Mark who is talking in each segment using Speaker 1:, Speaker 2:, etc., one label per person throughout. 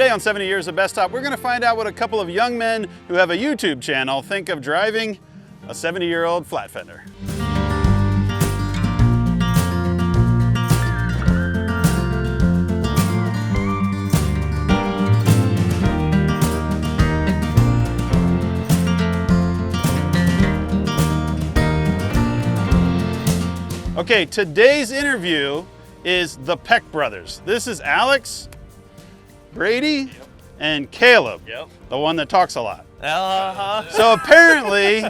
Speaker 1: Today on 70 Years of Bestop, we're going to find out what a couple of young men who have a YouTube channel think of driving a 70-year-old flat fender. Okay, today's interview is the Peck brothers. This is Alex, Brady, and Caleb, the one that talks a lot. So apparently,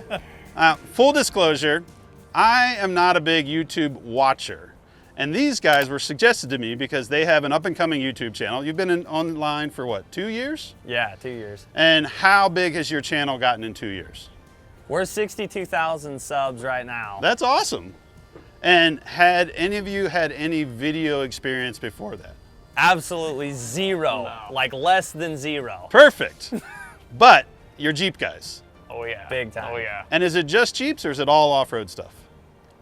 Speaker 1: full disclosure, I am not a big YouTube watcher. And these guys were suggested to me because they have an up-and-coming YouTube channel. You've been online for what, 2 years?
Speaker 2: Yeah, 2 years.
Speaker 1: And how big has your channel gotten in 2 years?
Speaker 2: We're 62,000 subs right now.
Speaker 1: That's awesome. And had any of you had any video experience before that?
Speaker 2: Absolutely zero, like less than zero.
Speaker 1: Perfect. But you're Jeep guys.
Speaker 2: Oh yeah. Big time.
Speaker 3: Oh yeah.
Speaker 1: And is it just Jeeps or is it all off-road stuff?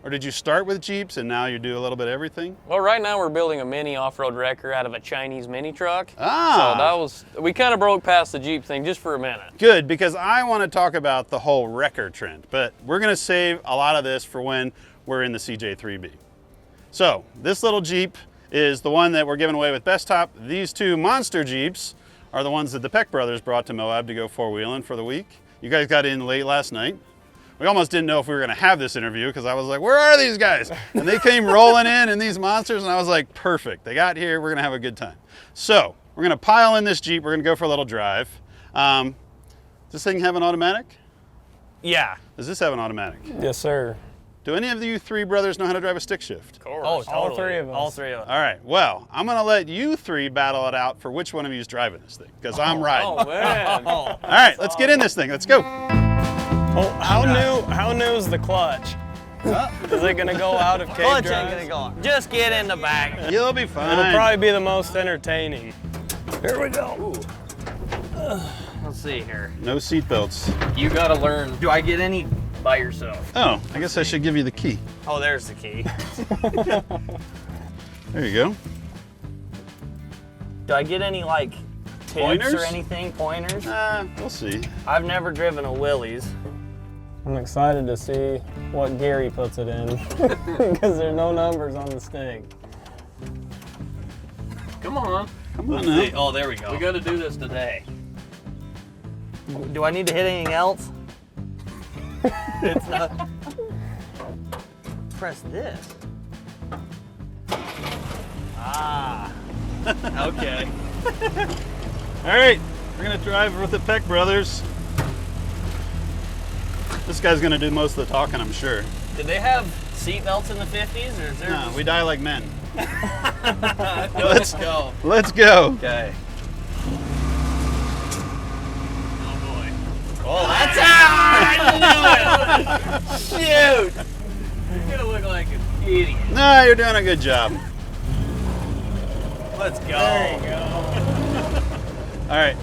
Speaker 1: Or did you start with Jeeps and now you do a little bit of everything?
Speaker 3: Well, right now we're building a mini off-road wrecker out of a Chinese mini truck.
Speaker 1: Ah.
Speaker 3: So we kind of broke past the Jeep thing just for a minute.
Speaker 1: Good, because I want to talk about the whole wrecker trend, but we're going to save a lot of this for when we're in the CJ3B. So this little Jeep is the one that we're giving away with Bestop. These two monster Jeeps are the ones that the Peck brothers brought to Moab to go four-wheeling for the week. You guys got in late last night. We almost didn't know if we were going to have this interview because I was like, where are these guys? And they came rolling in these monsters, and I was like, perfect. They got here. We're going to have a good time. So we're going to pile in this Jeep. We're going to go for a little drive. Does this thing have an automatic?
Speaker 2: Yeah.
Speaker 1: Does this have an automatic?
Speaker 4: Yes, sir.
Speaker 1: Do any of you three brothers know how to drive a stick shift?
Speaker 3: Of course.
Speaker 2: Oh, totally.
Speaker 4: All three of us.
Speaker 2: All three of us.
Speaker 1: All right, well, I'm gonna let you three battle it out for which one of you is driving this thing, because I'm riding.
Speaker 3: Oh man.
Speaker 1: All right, let's get in this thing, let's go.
Speaker 4: Oh, how new is the clutch? Is it gonna go out of cave
Speaker 2: Clutch
Speaker 4: drive?
Speaker 2: ain't gonna go. Just get in the back.
Speaker 1: You'll be fine.
Speaker 4: It'll probably be the most entertaining. Here we go.
Speaker 2: Let's see here.
Speaker 1: No seat belts.
Speaker 3: You gotta learn.
Speaker 2: Do I get any by yourself?
Speaker 1: Oh, I guess I should give you the key.
Speaker 2: Oh, there's the key.
Speaker 1: There you go.
Speaker 2: Do I get any like tips
Speaker 1: Pointers?
Speaker 2: or anything? Pointers?
Speaker 1: We'll see.
Speaker 2: I've never driven a Willys.
Speaker 4: I'm excited to see what gear he puts it in because there's no numbers on the stick.
Speaker 3: Come on.
Speaker 1: Come on now.
Speaker 2: Oh, there we go.
Speaker 3: We gotta do this today.
Speaker 2: Do I need to hit anything else? It's not. Press this. Ah. Okay.
Speaker 1: All right, we're gonna drive with the Peck brothers. This guy's gonna do most of the talking, I'm sure.
Speaker 2: Did they have seat belts in the 50s, or is there?
Speaker 1: No, we die like men.
Speaker 2: Let's go.
Speaker 1: Let's go.
Speaker 2: Okay. Oh boy. Oh, that's how I knew it. Shoot. You're gonna look like an idiot.
Speaker 1: No, you're doing a good job.
Speaker 2: Let's go.
Speaker 4: There you go.
Speaker 1: All right,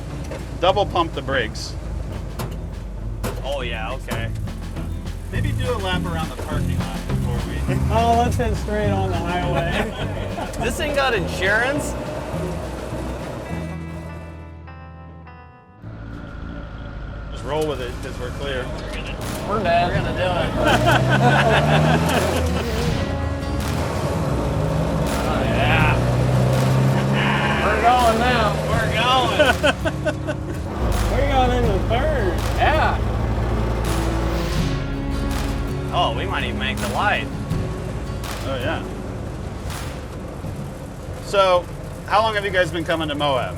Speaker 1: double pump the brakes.
Speaker 2: Oh yeah, okay.
Speaker 1: Maybe do a lap around the parking lot before we...
Speaker 4: Oh, let's head straight on the highway.
Speaker 2: This thing got insurance?
Speaker 1: Just roll with it because we're clear.
Speaker 3: We're dead.
Speaker 2: We're gonna do it. Oh yeah.
Speaker 3: We're going now.
Speaker 2: We're going.
Speaker 4: We got into third.
Speaker 3: Yeah.
Speaker 2: Oh, we might even make the light.
Speaker 1: Oh yeah. So, how long have you guys been coming to Moab?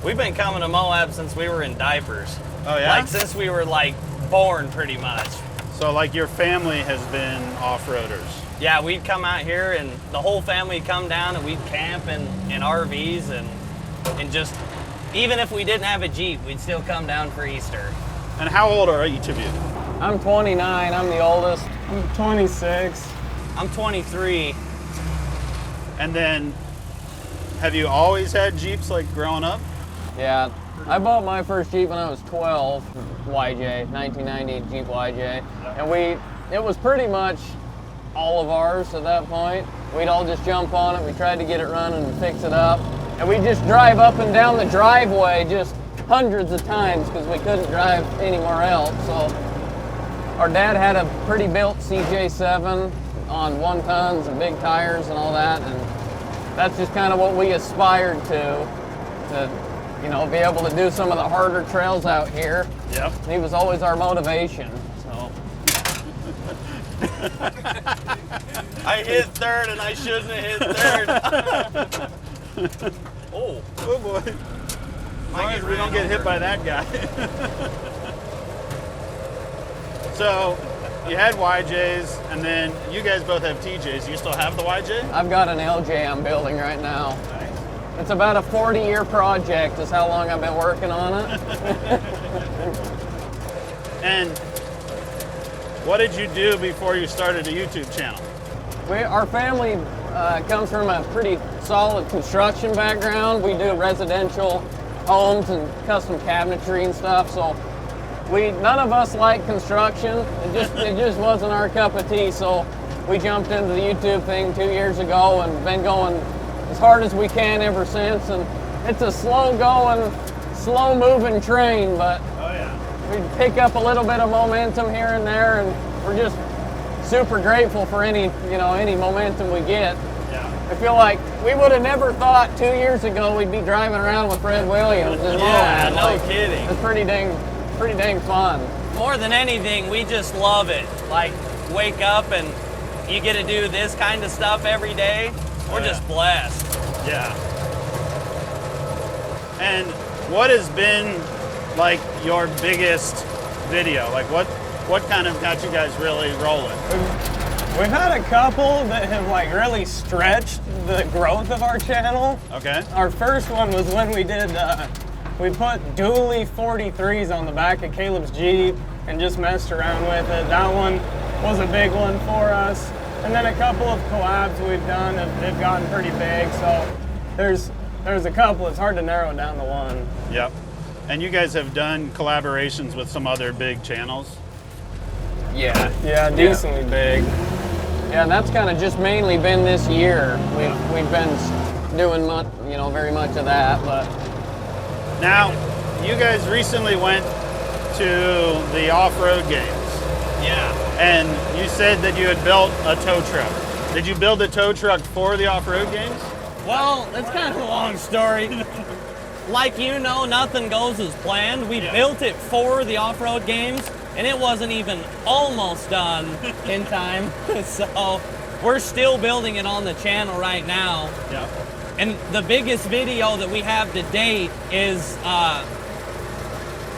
Speaker 2: We've been coming to Moab since we were in diapers.
Speaker 1: Oh yeah?
Speaker 2: Like since we were like born pretty much.
Speaker 1: So like your family has been off-roaders.
Speaker 2: Yeah, we'd come out here and the whole family would come down and we'd camp in RVs and just, even if we didn't have a Jeep, we'd still come down for Easter.
Speaker 1: And how old are each of you?
Speaker 4: I'm 29. I'm the oldest. I'm 26.
Speaker 2: I'm 23.
Speaker 1: And then, have you always had Jeeps like growing up?
Speaker 4: Yeah. I bought my first Jeep when I was 12, YJ, 1990 Jeep YJ. And it was pretty much all of ours at that point. We'd all just jump on it. We tried to get it running and fix it up. And we just drive up and down the driveway just hundreds of times because we couldn't drive anywhere else. So our dad had a pretty built CJ7 on 1 tons and big tires and all that, and that's just kind of what we aspired to you know, be able to do some of the harder trails out here.
Speaker 1: Yep.
Speaker 4: He was always our motivation. So
Speaker 2: I hit third and I shouldn't have hit third. Oh.
Speaker 1: Oh boy. As long as we don't get hit by that guy. So, you had YJs, and then you guys both have TJs. You still have the YJ?
Speaker 4: I've got an LJ I'm building right now.
Speaker 1: Nice.
Speaker 4: It's about a 40-year project is how long I've been working on it.
Speaker 1: And what did you do before you started a YouTube channel?
Speaker 4: Our family comes from a pretty solid construction background. We do residential homes and custom cabinetry and stuff. So none of us like construction. It just wasn't our cup of tea. So we jumped into the YouTube thing 2 years ago and been going as hard as we can ever since. And it's a slow going, slow moving train, but
Speaker 1: Oh yeah.
Speaker 4: we pick up a little bit of momentum here and there, and we're just super grateful for any momentum we get.
Speaker 1: Yeah.
Speaker 4: I feel like we would have never thought 2 years ago we'd be driving around with Fred Williams in
Speaker 2: Yeah,
Speaker 4: Moab.
Speaker 2: no
Speaker 4: Like,
Speaker 2: kidding.
Speaker 4: It's pretty dang fun.
Speaker 2: More than anything, we just love it. Like, wake up and you get to do this kind of stuff every day. We're
Speaker 1: Oh, yeah.
Speaker 2: just blessed.
Speaker 1: Yeah. And what has been like your biggest video? Like what kind of got you guys really rolling?
Speaker 5: We've had a couple that have like really stretched the growth of our channel.
Speaker 1: Okay.
Speaker 5: Our first one was when we did, we put dually 43s on the back of Caleb's Jeep and just messed around with it. That one was a big one for us. And then a couple of collabs we've done have gotten pretty big. So there's a couple, it's hard to narrow it down to one.
Speaker 1: Yep. And you guys have done collaborations with some other big channels?
Speaker 4: Yeah.
Speaker 5: Yeah, decently big.
Speaker 4: Yeah, and that's kind of just mainly been this year. We've been doing very much of that, but
Speaker 1: Now, you guys recently went to the off-road games,
Speaker 2: Yeah.
Speaker 1: and you said that you had built a tow truck. Did you build a tow truck for the off-road games?
Speaker 2: Well, it's kind of a long story. Like nothing goes as planned. We built it for the off-road games, and it wasn't even almost done in time. So we're still building it on the channel right now.
Speaker 1: Yeah.
Speaker 2: And the biggest video that we have to date is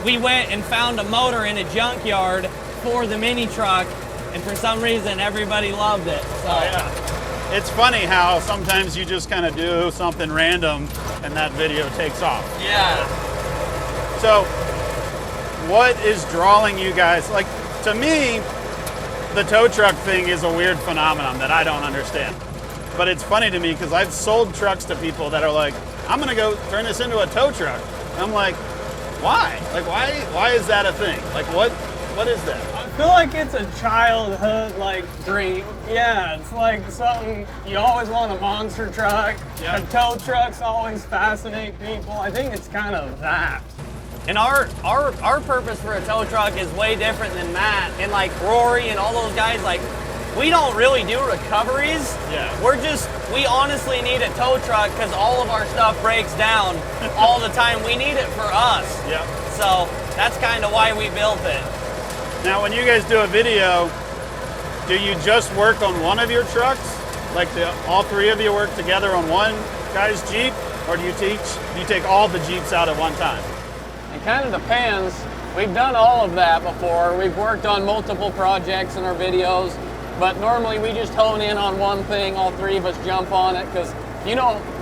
Speaker 2: we went and found a motor in a junkyard for the mini truck, and for some reason everybody loved it. So
Speaker 1: It's funny how sometimes you just kind of do something random and that video takes off.
Speaker 2: yeah.
Speaker 1: So, what is drawing you guys? Like, to me, the tow truck thing is a weird phenomenon that I don't understand. But it's funny to me because I've sold trucks to people that are like, I'm gonna go turn this into a tow truck. And I'm like, why? Like, why is that a thing? Like, what is that?
Speaker 5: I feel like it's a childhood like dream. Yeah, it's like something you always want a monster truck.
Speaker 1: Yeah.
Speaker 5: A tow trucks always fascinate people. I think it's kind of that.
Speaker 2: And our purpose for a tow truck is way different than Matt and like Rory and all those guys. Like, we don't really do recoveries.
Speaker 1: Yeah.
Speaker 2: We honestly need a tow truck because all of our stuff breaks down all the time. We need it for us.
Speaker 1: Yeah.
Speaker 2: So that's kind of why we built it.
Speaker 1: Now, when you guys do a video, do you just work on one of your trucks? Like, all three of you work together on one guy's Jeep? Or do you take all the Jeeps out at one time?
Speaker 4: it kind of depends. We've done all of that before. We've worked on multiple projects in our videos, but normally we just hone in on one thing. All three of us jump on it because,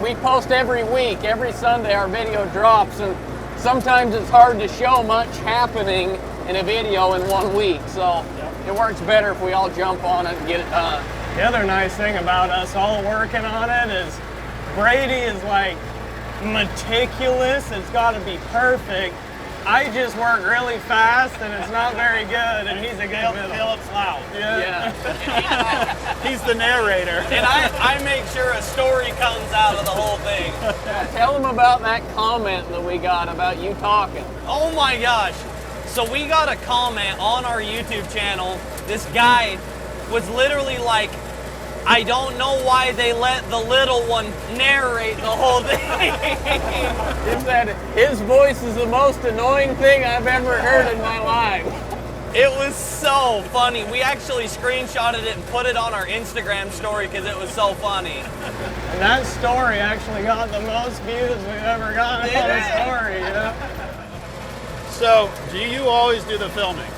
Speaker 4: we post every week. Every Sunday our video drops, and sometimes it's hard to show much happening in a video in 1 week. So it works better if we all jump on it and get it done.
Speaker 5: The other nice thing about us all working on it is Brady is like meticulous. It's got to be perfect. I just work really fast, and it's not very good, and he's a good middle.
Speaker 1: Philip's loud.
Speaker 5: Yeah.
Speaker 1: He's the narrator.
Speaker 2: And I make sure a story comes out of the whole thing.
Speaker 4: Tell them about that comment that we got about you talking.
Speaker 2: Oh my gosh. So we got a comment on our YouTube channel. This guy was literally like, I don't know why they let the little one narrate the whole thing.
Speaker 4: He said his voice is the most annoying thing I've ever heard in my life.
Speaker 2: It was so funny. We actually screenshotted it and put it on our Instagram story because it was so funny.
Speaker 5: And that story actually got the most views we've ever gotten on a story. Yeah.
Speaker 1: So, do you always do the filming?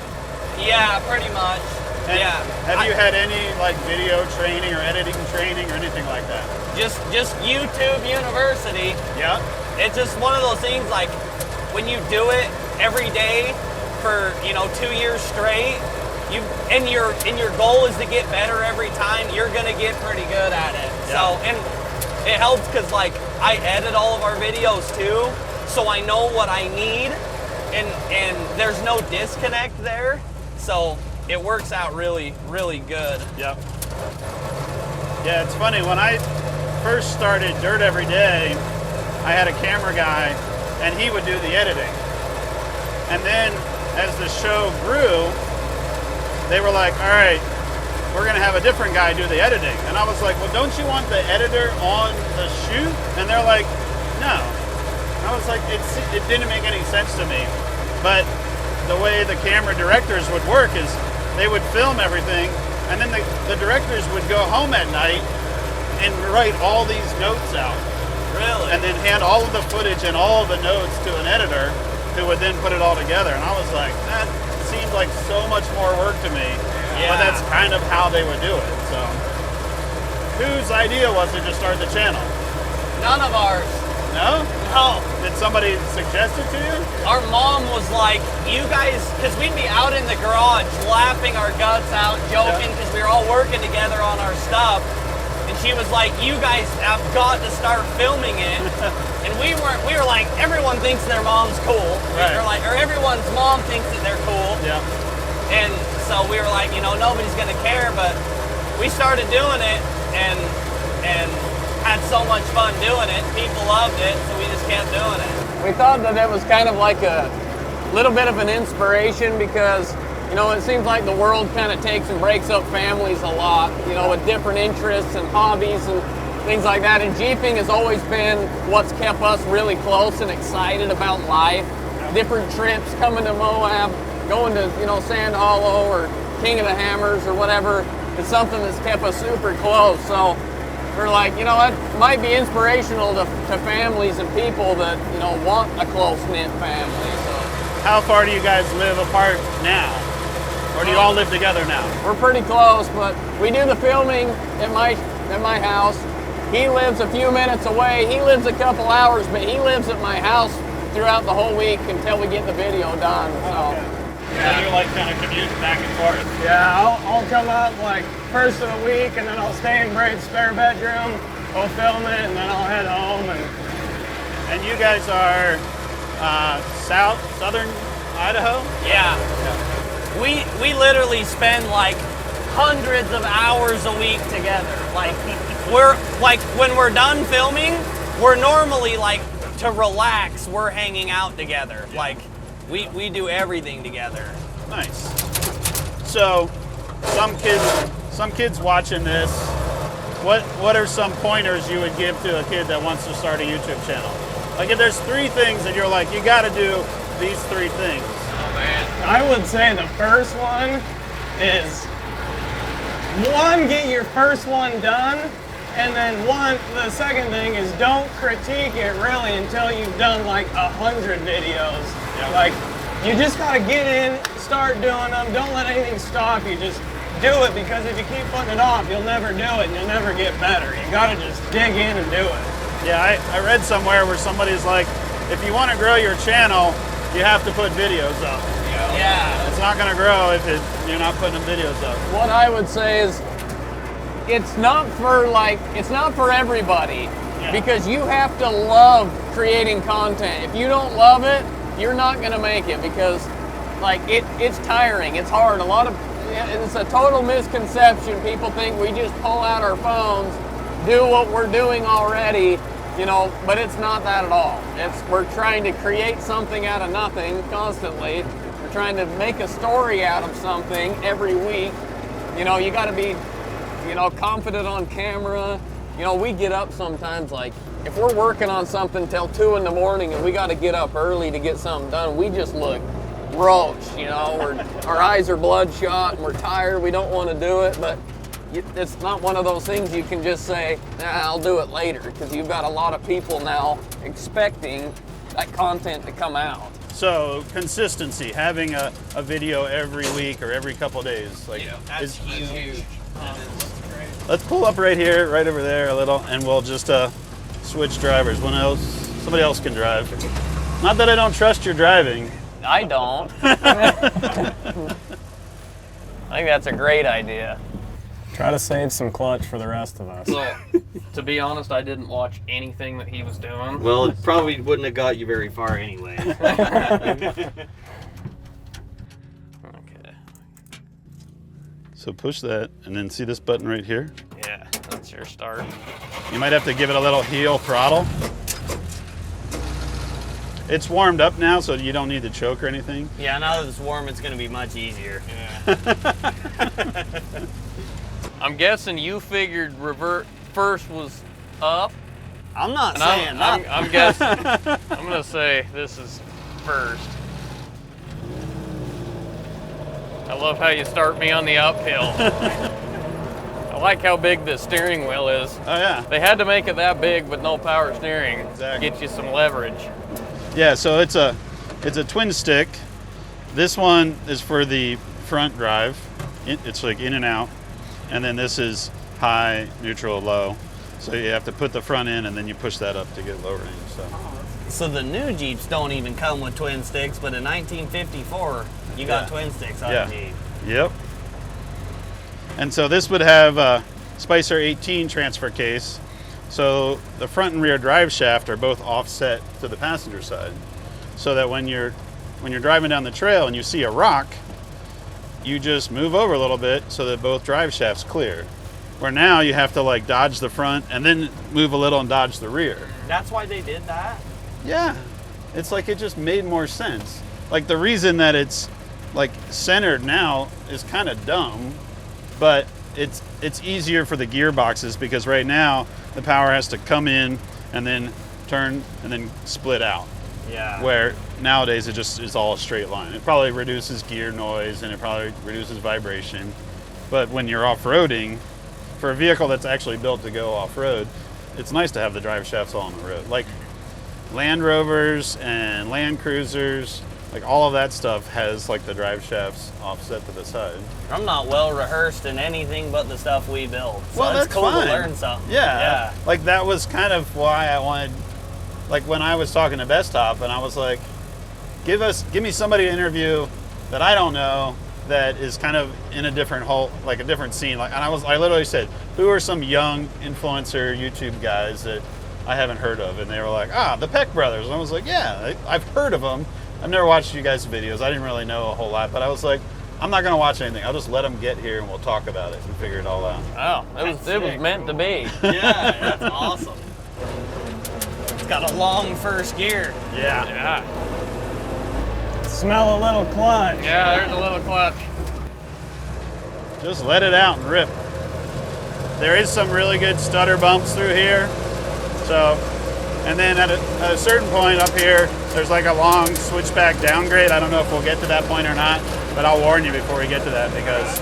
Speaker 2: Yeah, pretty much.
Speaker 1: And
Speaker 2: yeah.
Speaker 1: Have you had any like video training or editing training or anything like that?
Speaker 2: Just YouTube University.
Speaker 1: Yeah.
Speaker 2: It's just one of those things like when you do it every day for 2 years straight, and your goal is to get better every time, you're gonna get pretty good at it.
Speaker 1: Yeah.
Speaker 2: So and it helps because like I edit all of our videos too, so I know what I need, and there's no disconnect there. So it works out really, really good.
Speaker 1: Yep. Yeah, it's funny. When I first started Dirt Every Day, I had a camera guy, and he would do the editing. And then, as the show grew, they were like, all right, we're going to have a different guy do the editing. And I was like, well, don't you want the editor on the shoot? And they're like, no. And I was like, it didn't make any sense to me. But the way the camera directors would work is they would film everything, and then the directors would go home at night and write all these notes out.
Speaker 2: Really?
Speaker 1: And then hand all of the footage and all of the notes to an editor who would then put it all together. And I was like, that seems like so much more work to me.
Speaker 2: Yeah.
Speaker 1: But that's kind of how they would do it. So, whose idea was it to start the channel?
Speaker 2: None of ours.
Speaker 1: No?
Speaker 2: No.
Speaker 1: Did somebody suggest it to you?
Speaker 2: Our mom was like, you guys, because we'd be out in the garage laughing our guts out, joking, because we were all working together on our stuff. And she was like, you guys have got to start filming it. And we were like, everyone thinks their mom's cool.
Speaker 1: Right.
Speaker 2: Or like, or everyone's mom thinks that they're cool.
Speaker 1: Yeah.
Speaker 2: And so we were like, nobody's gonna care, but we started doing it and had so much fun doing it. People loved it, so we just kept doing it.
Speaker 4: We thought that it was kind of like a little bit of an inspiration because, it seems like the world kind of takes and breaks up families a lot, with different interests and hobbies and things like that. And Jeeping has always been what's kept us really close and excited about life. Different trips, coming to Moab, going to, Sand Hollow or King of the Hammers or whatever. It's something that's kept us super close. So we're like, it might be inspirational to families and people that, want a close-knit family. So
Speaker 1: How far do you guys live apart now? Or do you all live together now?
Speaker 4: we're pretty close, but we do the filming at my house. He lives a few minutes away. He lives a couple hours, but he lives at my house throughout the whole week until we get the video done. So.
Speaker 1: So you like kind of commute back and forth?
Speaker 5: Yeah, I'll come up like first of the week, and then I'll stay in Braid's spare bedroom. We'll film it, and then I'll head home.
Speaker 1: And you guys are southern Idaho?
Speaker 2: Yeah. We literally spend like hundreds of hours a week together. Like when we're done filming, we're normally like to relax, we're hanging out together.
Speaker 1: Yeah.
Speaker 2: Like we do everything together.
Speaker 1: Nice. So some kids watching this, what are some pointers you would give to a kid that wants to start a YouTube channel? Like if there's 3 things that you're like, you gotta do these 3 things.
Speaker 5: I would say the first one is get your first one done, and then the second thing is don't critique it really until you've done like 100 videos.
Speaker 1: Yep.
Speaker 5: Like you just gotta get in, start doing them. Don't let anything stop you. Just do it, because if you keep putting it off, you'll never do it and you'll never get better. You gotta just dig in and do it.
Speaker 1: Yeah, I read somewhere where somebody's like, if you want to grow your channel, you have to put videos up.
Speaker 2: Yeah.
Speaker 1: It's not going to grow if you're not putting videos up.
Speaker 4: What I would say is it's not for everybody,
Speaker 1: Yeah.
Speaker 4: because you have to love creating content. If you don't love it, you're not gonna make it because like it's tiring, it's hard. It's a total misconception. People think we just pull out our phones, do what we're doing already, you know, but it's not that at all. We're trying to create something out of nothing constantly. We're trying to make a story out of something every week. You know, you gotta be, you know, confident on camera. You know, we get up sometimes, like, if we're working on something till 2 in the morning and we gotta get up early to get something done, we just look roach, you know, our eyes are bloodshot and we're tired, we don't wanna do it, but it's not one of those things you can just say, nah, I'll do it later, because you've got a lot of people now expecting that content to come out.
Speaker 1: So consistency, having a video every week or every couple days, like, is
Speaker 2: huge.
Speaker 1: Let's pull up right here, right over there a little, and we'll just switch drivers. Somebody else can drive. Not that I don't trust your driving.
Speaker 4: I don't. I think that's a great idea.
Speaker 5: Try to save some clutch for the rest of us.
Speaker 2: So, to be honest, I didn't watch anything that he was doing.
Speaker 6: Well, it probably wouldn't have got you very far anyway.
Speaker 2: Okay.
Speaker 1: So push that, and then see this button right here?
Speaker 2: Yeah, that's your start.
Speaker 1: You might have to give it a little heel throttle. It's warmed up now, so you don't need to choke or anything.
Speaker 3: Yeah, now that it's warm, it's going to be much easier.
Speaker 2: Yeah. I'm guessing you figured revert first was up.
Speaker 3: I'm not
Speaker 2: And
Speaker 3: saying that.
Speaker 2: I'm guessing. I'm going to say this is first. I love how you start me on the uphill. I like how big the steering wheel is.
Speaker 1: Oh yeah.
Speaker 2: They had to make it that big with no power steering
Speaker 1: Exactly.
Speaker 2: to get you some leverage.
Speaker 1: Yeah, so it's a twin stick. This one is for the front drive. It's like in and out. And then this is high, neutral, low. So you have to put the front in and then you push that up to get low range.
Speaker 3: So the new Jeeps don't even come with twin sticks, but in 1954, you got twin sticks on a Jeep.
Speaker 1: Yep. And so this would have a Spicer 18 transfer case. So the front and rear drive shaft are both offset to the passenger side. So that when you're driving down the trail and you see a rock, you just move over a little bit so that both drive shafts clear. Where now you have to like dodge the front and then move a little and dodge the rear.
Speaker 3: That's why they did that?
Speaker 1: Yeah, it's like it just made more sense. Like the reason that it's like centered now is kind of dumb, but it's easier for the gearboxes because right now the power has to come in and then turn and then split out.
Speaker 3: Yeah.
Speaker 1: Where nowadays it just is all a straight line. It probably reduces gear noise and it probably reduces vibration. But when you're off-roading, for a vehicle that's actually built to go off-road, it's nice to have the drive shafts all on the road. Like Land Rovers and Land Cruisers, like all of that stuff has like the drive shafts offset to the side.
Speaker 3: I'm not well rehearsed in anything but the stuff we build. So
Speaker 1: Well,
Speaker 3: it's
Speaker 1: that's
Speaker 3: cool
Speaker 1: fine.
Speaker 3: to learn something.
Speaker 1: Yeah. Like that was kind of why I wanted, like when I was talking to Bestop and I was like, give me somebody to interview that I don't know that is kind of in a different like a different scene. Like, and I literally said, who are some young influencer YouTube guys that I haven't heard of? And they were like, the Peck brothers. And I was like, yeah, I've heard of them. I've never watched you guys' videos. I didn't really know a whole lot, but I was like, I'm not gonna watch anything. I'll just let them get here and we'll talk about it and figure it all out.
Speaker 2: Oh, it was meant to be.
Speaker 3: Yeah, that's awesome. It's got a long first gear.
Speaker 1: Yeah.
Speaker 2: Yeah.
Speaker 5: Smell a little clutch.
Speaker 2: Yeah, there's a little clutch.
Speaker 1: Just let it out and rip. There is some really good stutter bumps through here. So, and then at a certain point up here, there's like a long switchback downgrade. I don't know if we'll get to that point or not, but I'll warn you before we get to that because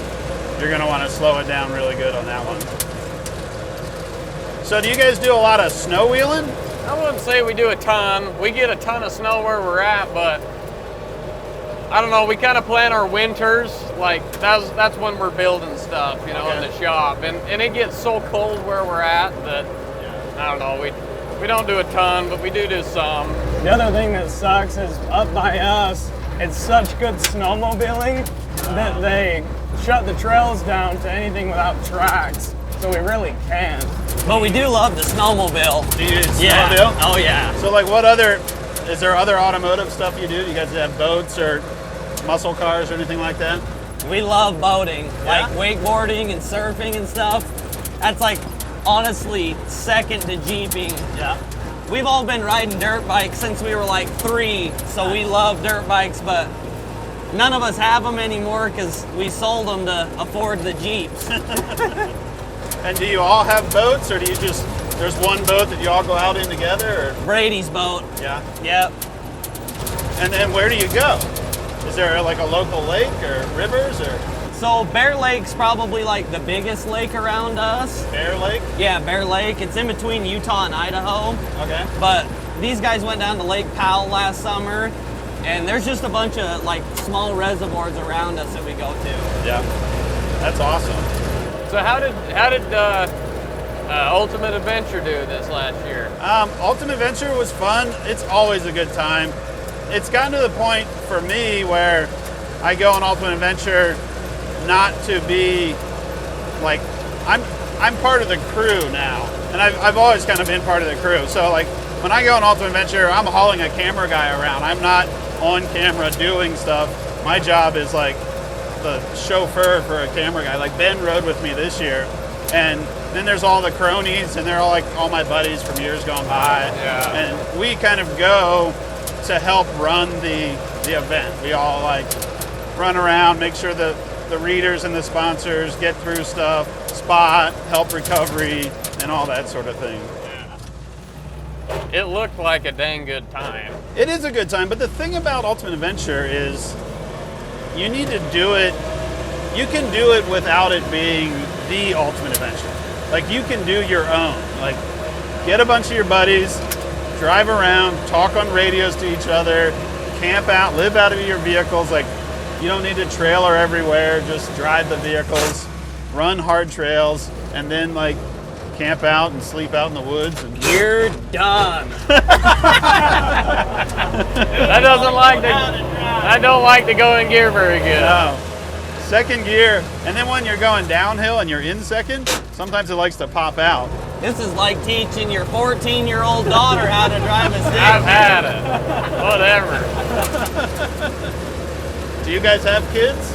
Speaker 1: you're gonna wanna slow it down really good on that one. So do you guys do a lot of snow wheeling?
Speaker 2: I wouldn't say we do a ton. We get a ton of snow where we're at, but I don't know, we kind of plan our winters, like that's when we're building stuff, you know, in the shop. And it gets so cold where we're at that, I don't know, we don't do a ton, but we do some.
Speaker 5: The other thing that sucks is up by us, it's such good snowmobiling that they shut the trails down to anything without tracks. So we really can't.
Speaker 3: But we do love the snowmobile.
Speaker 1: Do you
Speaker 3: Yeah.
Speaker 1: snowmobile?
Speaker 3: Oh yeah.
Speaker 1: So like what other Is there other automotive stuff you do? Do you guys have boats or muscle cars or anything like that?
Speaker 2: We love boating,
Speaker 1: Yeah?
Speaker 2: like wakeboarding and surfing and stuff. That's like honestly second to jeeping.
Speaker 1: Yeah.
Speaker 2: We've all been riding dirt bikes since we were like 3, so we love dirt bikes, but none of us have them anymore because we sold them to afford the Jeeps.
Speaker 1: And do you all have boats, or do you just, there's one boat that you all go out in together? Or?
Speaker 2: Brady's boat.
Speaker 1: Yeah.
Speaker 2: Yep.
Speaker 1: And then where do you go? Is there like a local lake or rivers or?
Speaker 2: So Bear Lake's probably like the biggest lake around us.
Speaker 1: Bear Lake?
Speaker 2: Yeah, Bear Lake. It's in between Utah and Idaho.
Speaker 1: Okay.
Speaker 2: But these guys went down to Lake Powell last summer, and there's just a bunch of like small reservoirs around us that we go to.
Speaker 1: Yeah. That's awesome.
Speaker 4: So how did Ultimate Adventure do this last year?
Speaker 1: Ultimate Adventure was fun. It's always a good time. It's gotten to the point for me where I go on Ultimate Adventure not to be like, I'm part of the crew now, and I've always kind of been part of the crew. So like when I go on Ultimate Adventure, I'm hauling a camera guy around. I'm not on camera doing stuff. My job is like the chauffeur for a camera guy. Like Ben rode with me this year, and then there's all the cronies, and they're all like all my buddies from years gone by.
Speaker 4: Yeah.
Speaker 1: And we kind of go to help run the event. We all like run around, make sure the readers and the sponsors get through stuff, spot, help recovery, and all that sort of thing.
Speaker 4: It looked like a dang good time.
Speaker 1: It is a good time, but the thing about Ultimate Adventure is you need to do it, you can do it without it being the Ultimate Adventure. Like you can do your own. Like get a bunch of your buddies, drive around, talk on radios to each other, camp out, live out of your vehicles. Like you don't need a trailer everywhere, just drive the vehicles, run hard trails, and then like camp out and sleep out in the woods. And
Speaker 2: You're done.
Speaker 4: I don't like to go in gear very good.
Speaker 1: No. Second gear, and then when you're going downhill and you're in second, sometimes it likes to pop out.
Speaker 2: This is like teaching your 14-year-old daughter how to drive a stick.
Speaker 4: I've had it. Whatever.
Speaker 1: Do you guys have kids?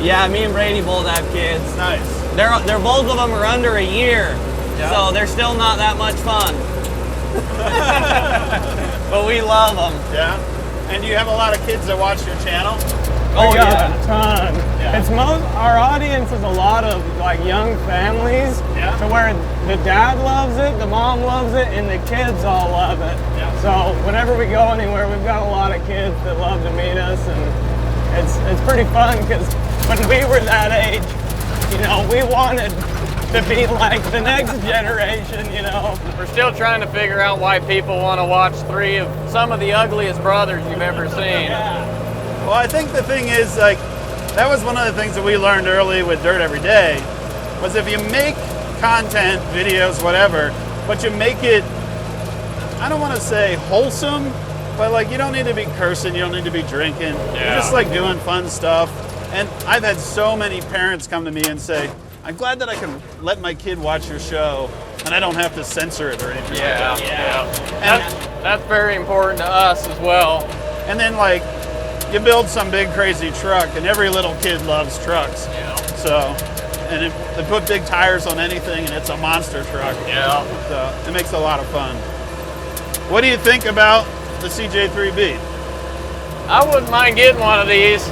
Speaker 2: Yeah, me and Brady both have kids.
Speaker 1: Nice.
Speaker 2: They're both of them are under a year, so they're still not that much fun. But we love them.
Speaker 1: Yeah. And do you have a lot of kids that watch your channel?
Speaker 2: Oh
Speaker 5: We got
Speaker 2: yeah.
Speaker 5: a ton.
Speaker 1: Yeah.
Speaker 5: It's our audience is a lot of like young families,
Speaker 1: Yeah.
Speaker 5: to where the dad loves it, the mom loves it, and the kids all love it.
Speaker 1: Yeah.
Speaker 5: So whenever we go anywhere, we've got a lot of kids that love to meet us, and it's pretty fun because when we were that age, we wanted to be like the next generation.
Speaker 4: We're still trying to figure out why people want to watch 3 of some of the ugliest brothers you've ever seen.
Speaker 1: Well, I think the thing is, like, that was one of the things that we learned early with Dirt Every Day, was if you make content, videos, whatever, but you make it, I don't want to say wholesome, but like you don't need to be cursing, you don't need to be drinking. You're just like doing fun stuff. And I've had so many parents come to me and say, I'm glad that I can let my kid watch your show and I don't have to censor it or anything like that.
Speaker 4: Yeah. That's very important to us as well.
Speaker 1: And then like you build some big crazy truck and every little kid loves trucks.
Speaker 4: Yeah.
Speaker 1: So, and if they put big tires on anything and it's a monster truck.
Speaker 4: Yeah.
Speaker 1: So it makes a lot of fun. What do you think about the CJ3B?
Speaker 4: I wouldn't mind getting one of these.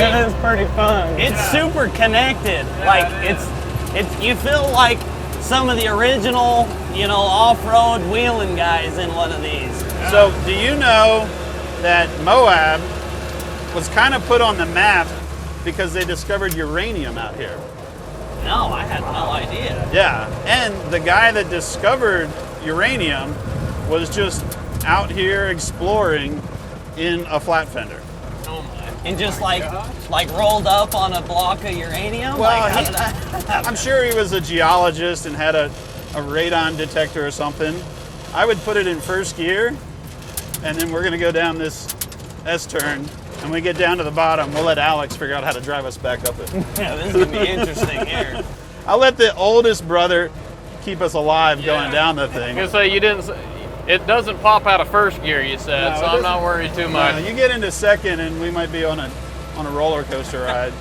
Speaker 5: It is pretty fun.
Speaker 2: It's super connected. Like it's you feel like some of the original, off-road wheeling guys in one of these.
Speaker 1: So do you know that Moab was kind of put on the map because they discovered uranium out here?
Speaker 2: No, I had no idea.
Speaker 1: Yeah, and the guy that discovered uranium was just out here exploring in a flat fender.
Speaker 2: Oh my. And just like rolled up on a block of uranium?
Speaker 1: Well,
Speaker 2: like, how did that happen?
Speaker 1: I'm sure he was a geologist and had a radon detector or something. I would put it in first gear, and then we're gonna go down this S-turn. And when we get down to the bottom, we'll let Alex figure out how to drive us back up it.
Speaker 2: Yeah, this is gonna be interesting here.
Speaker 1: I'll let the oldest brother keep us alive going down the thing.
Speaker 4: I was gonna say
Speaker 5: It doesn't pop out of first gear, you said,
Speaker 1: No,
Speaker 5: so
Speaker 1: it
Speaker 5: I'm not
Speaker 1: doesn't.
Speaker 5: worried too much.
Speaker 1: You get into second, and we might be on a roller coaster ride.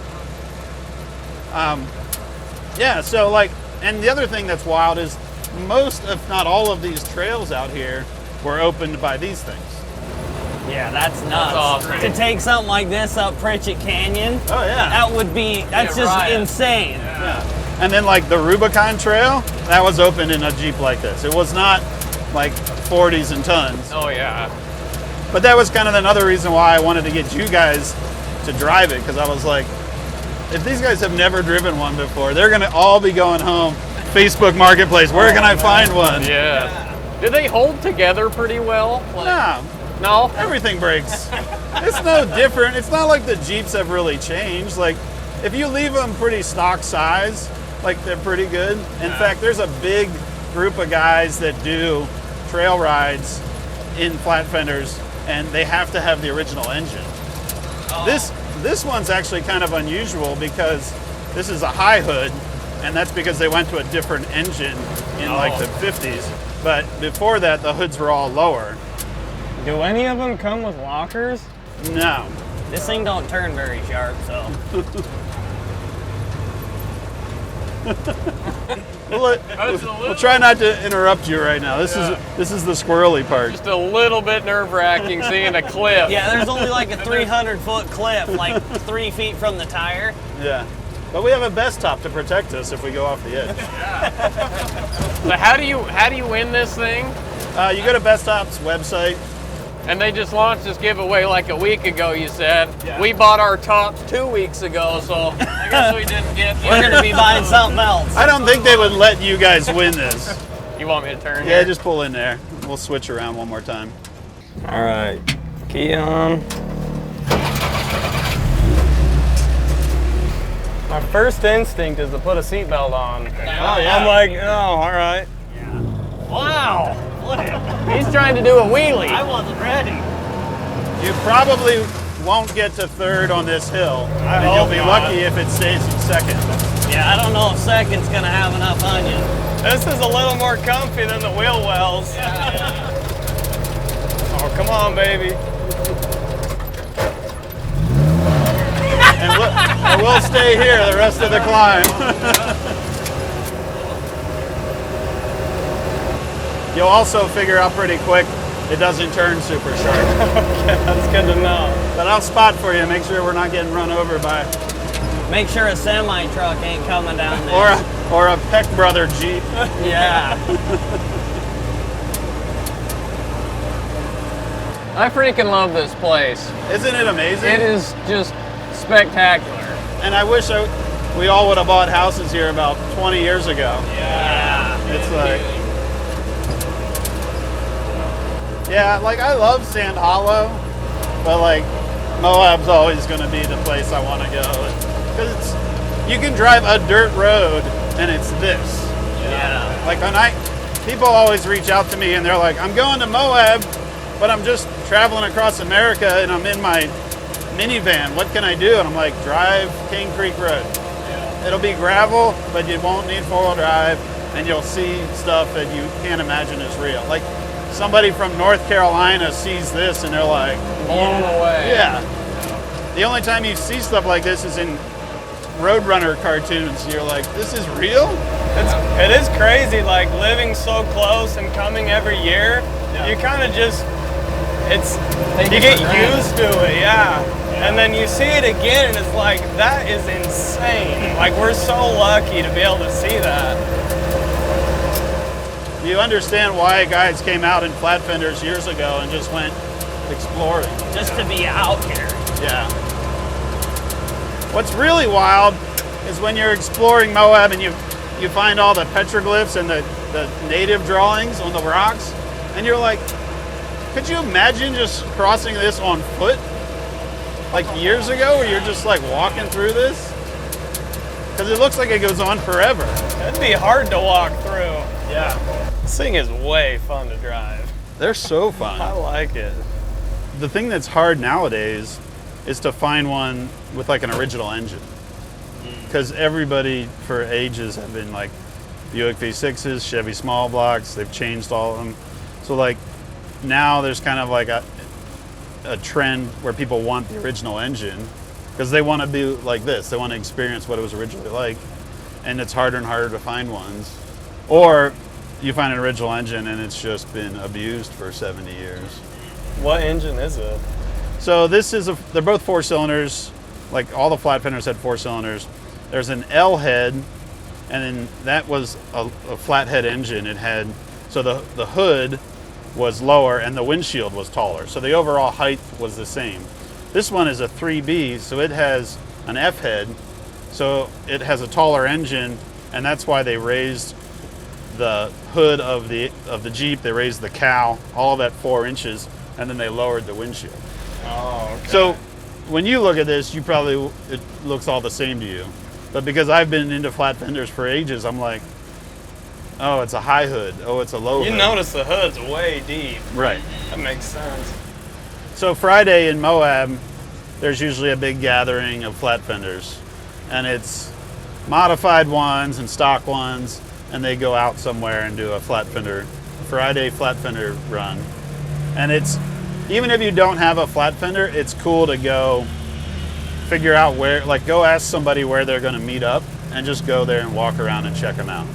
Speaker 1: Yeah. So like, and the other thing that's wild is most, if not all, of these trails out here were opened by these things.
Speaker 2: Yeah, that's nuts.
Speaker 5: awesome.
Speaker 2: To take something like this up Pritchett Canyon,
Speaker 1: Oh yeah.
Speaker 2: that's just
Speaker 5: right.
Speaker 2: insane.
Speaker 1: Yeah. And then like the Rubicon Trail, that was opened in a Jeep like this. It was not like 40s and tons.
Speaker 5: Oh yeah.
Speaker 1: But that was kind of another reason why I wanted to get you guys to drive it, because I was like, if these guys have never driven one before, they're gonna all be going home. Facebook Marketplace, where can I find one?
Speaker 5: Yeah. Do they hold together pretty well?
Speaker 1: Nah,
Speaker 5: No?
Speaker 1: everything breaks. It's no different. It's not like the Jeeps have really changed. Like, if you leave them pretty stock size, like they're pretty good. In fact, there's a big group of guys that do trail rides in flat fenders, and they have to have the original engine. This one's actually kind of unusual because this is a high hood, and that's because they went to a different engine in like the 50s. But before that, the hoods were all lower.
Speaker 5: Do any of them come with lockers?
Speaker 1: No.
Speaker 2: This thing don't turn very sharp, so.
Speaker 1: We'll try not to interrupt you right now. This is the squirrely part.
Speaker 5: Just a little bit nerve-wracking seeing a cliff.
Speaker 2: Yeah, there's only like a 300-foot cliff, like 3 feet from the tire.
Speaker 1: Yeah. But we have a Bestop to protect us if we go off the edge.
Speaker 5: So how do you win this thing?
Speaker 1: You go to Bestop's website.
Speaker 5: And they just launched this giveaway like a week ago, you said.
Speaker 1: Yeah.
Speaker 5: We bought our tops 2 weeks ago, so I guess we didn't get
Speaker 2: We're gonna be buying something else.
Speaker 1: I don't think they would let you guys win this.
Speaker 5: You want me to turn
Speaker 1: Yeah,
Speaker 5: here?
Speaker 1: just pull in there. We'll switch around one more time.
Speaker 5: All right. Key on. My first instinct is to put a seatbelt on.
Speaker 1: Oh, yeah.
Speaker 5: I'm like, oh, all right.
Speaker 2: Wow. Look.
Speaker 5: He's trying to do a wheelie.
Speaker 2: I wasn't ready.
Speaker 1: You probably won't get to third on this hill. And
Speaker 5: hope
Speaker 1: you'll be
Speaker 5: not.
Speaker 1: lucky if it stays in second.
Speaker 2: Yeah, I don't know if second's gonna have enough onion.
Speaker 5: This is a little more comfy than the wheel wells. Oh, come on, baby.
Speaker 1: And we'll stay here the rest of the climb. You'll also figure out pretty quick it doesn't turn super sharp.
Speaker 5: Okay, that's good to know.
Speaker 1: But I'll spot for you, make sure we're not getting run over by,
Speaker 2: Make sure a semi truck ain't coming down there.
Speaker 1: or a Peck brother Jeep.
Speaker 2: Yeah.
Speaker 4: I freaking love this place.
Speaker 1: Isn't it amazing?
Speaker 4: It is just spectacular.
Speaker 1: And I wish we all would have bought houses here about 20 years ago.
Speaker 2: Yeah.
Speaker 1: It's like, yeah, like I love Sand Hollow, but like Moab's always going to be the place I want to go. Because you can drive a dirt road and it's this.
Speaker 2: Yeah.
Speaker 1: Like people always reach out to me and they're like, I'm going to Moab, but I'm just traveling across America and I'm in my minivan. What can I do? And I'm like, drive King Creek Road. It'll be gravel, but you won't need four-wheel drive, and you'll see stuff that you can't imagine is real. Like somebody from North Carolina sees this and they're like,
Speaker 4: Blown away.
Speaker 1: yeah. The only time you see stuff like this is in Roadrunner cartoons. You're like, this is real?
Speaker 5: It is crazy, like living so close and coming every year. You kind of just, you get used to it, yeah. And then you see it again and it's like, that is insane. Like we're so lucky to be able to see that.
Speaker 1: You understand why guys came out in flat fenders years ago and just went exploring.
Speaker 2: Just to be out here.
Speaker 1: Yeah. What's really wild is when you're exploring Moab and you find all the petroglyphs and the native drawings on the rocks, and you're like, could you imagine just crossing this on foot? Like years ago, where you're just like walking through this? Because it looks like it goes on forever.
Speaker 5: It'd be hard to walk through.
Speaker 1: Yeah.
Speaker 5: This thing is way fun to drive.
Speaker 1: They're so
Speaker 5: I
Speaker 1: fun.
Speaker 5: like it.
Speaker 1: The thing that's hard nowadays is to find one with like an original engine. Because everybody for ages have been like Buick V6s, Chevy small blocks, they've changed all of them. So like now there's kind of like a trend where people want the original engine because they want to be like this. They want to experience what it was originally like, and it's harder and harder to find ones. Or you find an original engine and it's just been abused for 70 years.
Speaker 5: What engine is it?
Speaker 1: So this is they're both 4 cylinders. Like all the flat fenders had 4 cylinders. There's an L head, and then that was a flathead engine. It had, so the hood was lower and the windshield was taller. So the overall height was the same. This one is a 3B, so it has an F head. So it has a taller engine, and that's why they raised the hood of the Jeep. They raised the cowl, all of that 4 inches, and then they lowered the windshield.
Speaker 5: Oh, okay.
Speaker 1: So when you look at this, it looks all the same to you. But because I've been into flat fenders for ages, I'm like, oh, it's a high hood. Oh, it's a low hood.
Speaker 5: You notice the hood's way deep.
Speaker 1: Right.
Speaker 5: That makes sense.
Speaker 1: So Friday in Moab, there's usually a big gathering of flat fenders. And it's modified ones and stock ones, and they go out somewhere and do a Friday flat fender run. And it's, even if you don't have a flat fender, it's cool to go figure out where, like go ask somebody where they're gonna meet up and just go there and walk around and check them out.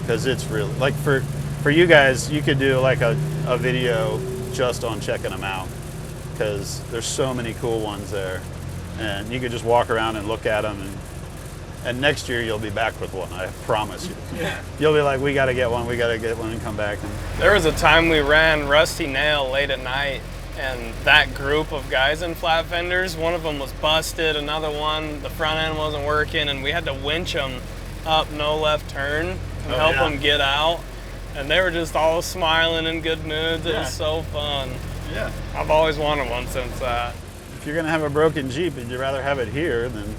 Speaker 1: Because it's really, like for you guys, you could do like a video just on checking them out. Because there's so many cool ones there. And you could just walk around and look at them, and next year you'll be back with one, I promise you.
Speaker 5: Yeah.
Speaker 1: You'll be like, we gotta get one, and come back. And
Speaker 5: There was a time we ran Rusty Nail late at night, and that group of guys in flat fenders, one of them was busted, another one, the front end wasn't working, and we had to winch them up no left turn and help them get out. And they were just all smiling in good moods. It was so fun.
Speaker 1: yeah.
Speaker 5: I've always wanted one since that.
Speaker 1: If you're gonna have a broken Jeep, would you rather have it here than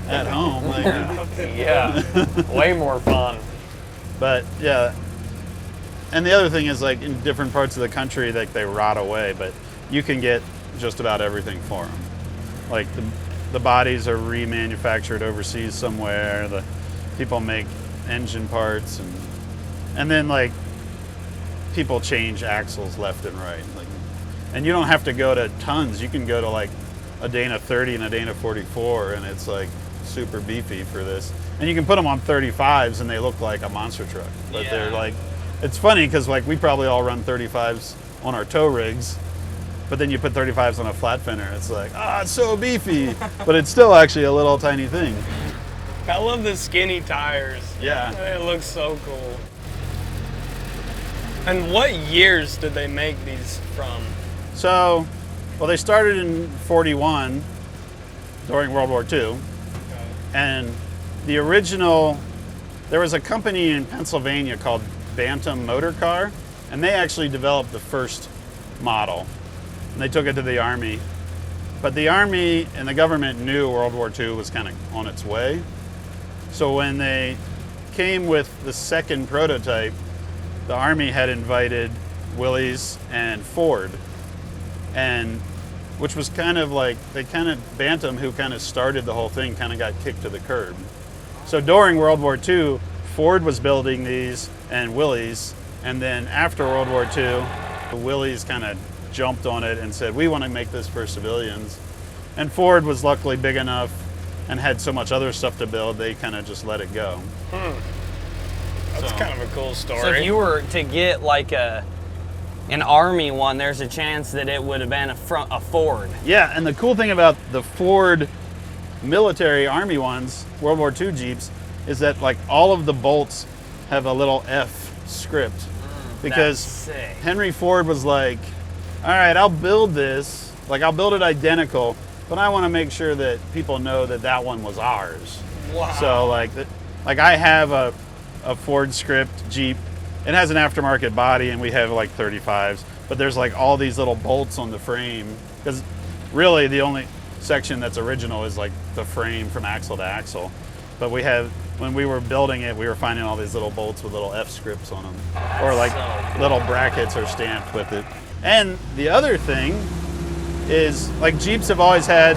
Speaker 1: at home? Like,
Speaker 4: Yeah, way more fun.
Speaker 1: but yeah. And the other thing is, like in different parts of the country, like they rot away, but you can get just about everything for them. Like the bodies are remanufactured overseas somewhere. The people make engine parts, and then like people change axles left and right. Like, and you don't have to go to tons. You can go to like a Dana 30 and a Dana 44, and it's like super beefy for this. And you can put them on 35s, and they look like a monster truck. But they're like, it's funny because like we probably all run 35s on our tow rigs, but then you put 35s on a flat fender, it's like, it's so beefy. But it's still actually a little tiny thing.
Speaker 5: I love the skinny tires.
Speaker 1: Yeah.
Speaker 5: It looks so cool. And what years did they make these from?
Speaker 1: So, well, they started in 41 during World War II. And the original, there was a company in Pennsylvania called Bantam Motor Car, and they actually developed the first model. And they took it to the Army. But the Army and the government knew World War II was kind of on its way. So when they came with the second prototype, the Army had invited Willys and Ford, and which was kind of like, Bantam, who kind of started the whole thing, kind of got kicked to the curb. So during World War II, Ford was building these and Willys, and then after World War II, the Willys kind of jumped on it and said, we want to make this for civilians. And Ford was luckily big enough and had so much other stuff to build, they kind of just let it go.
Speaker 5: That's kind of a cool story.
Speaker 2: So if you were to get like an Army one, there's a chance that it would have been a Ford.
Speaker 1: Yeah, and the cool thing about the Ford military Army ones, World War II Jeeps, is that like all of the bolts have a little F script. Because
Speaker 2: That's sick.
Speaker 1: Henry Ford was like, all right, I'll build this, like I'll build it identical, but I want to make sure that people know that that one was ours.
Speaker 5: Wow.
Speaker 1: So like I have a Ford script Jeep. It has an aftermarket body, and we have like 35s, but there's like all these little bolts on the frame, because really the only section that's original is like the frame from axle to axle. But we have, when we were building it, we were finding all these little bolts with little F scripts on them, or like little brackets are stamped with it. And the other thing is, like Jeeps have always had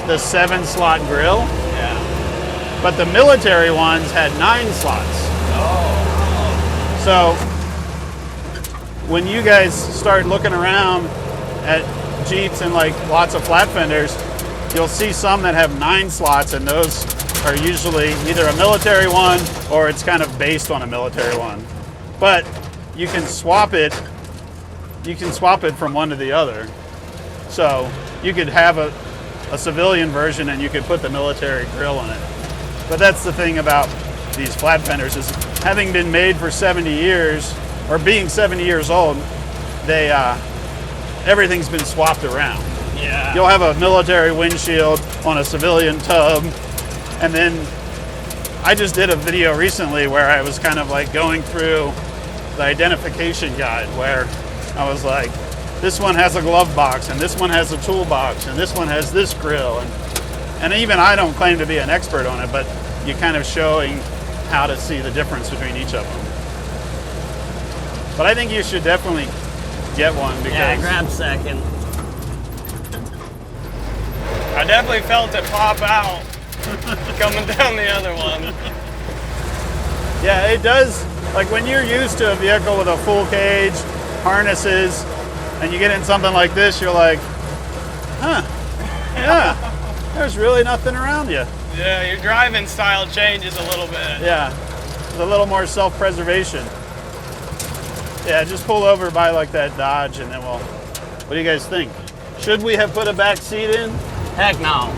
Speaker 1: the 7-slot grill.
Speaker 2: Yeah.
Speaker 1: But the military ones had 9 slots.
Speaker 2: Oh.
Speaker 1: So when you guys start looking around at Jeeps and like lots of flat fenders, you'll see some that have 9 slots, and those are usually either a military one or it's kind of based on a military one. But you can swap it. You can swap it from one to the other. So you could have a civilian version and you could put the military grill on it. But that's the thing about these flat fenders is having been made for 70 years or being 70 years old, they everything's been swapped around.
Speaker 2: Yeah.
Speaker 1: You'll have a military windshield on a civilian tub, and then I just did a video recently where I was kind of like going through the identification guide where I was like, this one has a glove box, and this one has a toolbox, and this one has this grill, and even I don't claim to be an expert on it, but you're kind of showing how to see the difference between each of them. But I think you should definitely get one because
Speaker 3: Yeah, grab second.
Speaker 5: I definitely felt it pop out coming down the other one.
Speaker 1: yeah, it does. Like when you're used to a vehicle with a full cage, harnesses, and you get in something like this, you're like, huh, yeah, there's really nothing around you.
Speaker 5: Yeah, your driving style changes a little bit.
Speaker 1: Yeah, with a little more self-preservation. Yeah, just pull over by like that Dodge and then what do you guys think? Should we have put a back seat in?
Speaker 3: Heck no.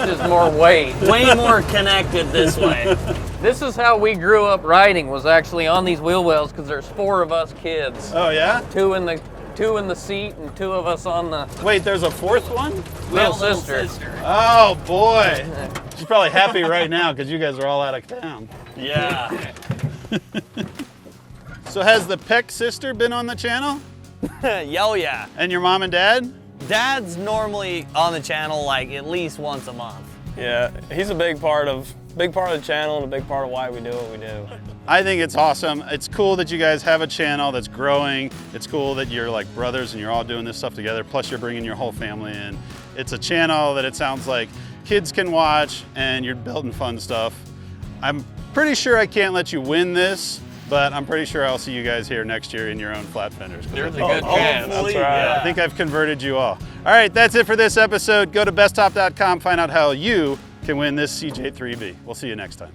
Speaker 4: Just more weight.
Speaker 3: Way more connected this way.
Speaker 4: This is how we grew up riding, was actually on these wheel wells, because there's 4 of us kids.
Speaker 1: Oh yeah?
Speaker 4: Two in the seat and 2 of us on the
Speaker 1: Wait, there's a 4th one?
Speaker 4: little sister.
Speaker 1: Oh boy. She's probably happy right now because you guys are all out of town.
Speaker 3: Yeah.
Speaker 1: So has the Peck sister been on the channel?
Speaker 3: Yo, yeah.
Speaker 1: And your mom and dad?
Speaker 3: Dad's normally on the channel like at least once a month.
Speaker 5: Yeah, he's a big part of the channel and a big part of why we do what we do.
Speaker 1: I think it's awesome. It's cool that you guys have a channel that's growing. It's cool that you're like brothers and you're all doing this stuff together. Plus you're bringing your whole family in. It's a channel that it sounds like kids can watch and you're building fun stuff. I'm pretty sure I can't let you win this, but I'm pretty sure I'll see you guys here next year in your own flat fenders.
Speaker 4: There's a good chance.
Speaker 5: That's right.
Speaker 1: I think I've converted you all. All right, that's it for this episode. Go to bestop.com, find out how you can win this CJ3B. We'll see you next time.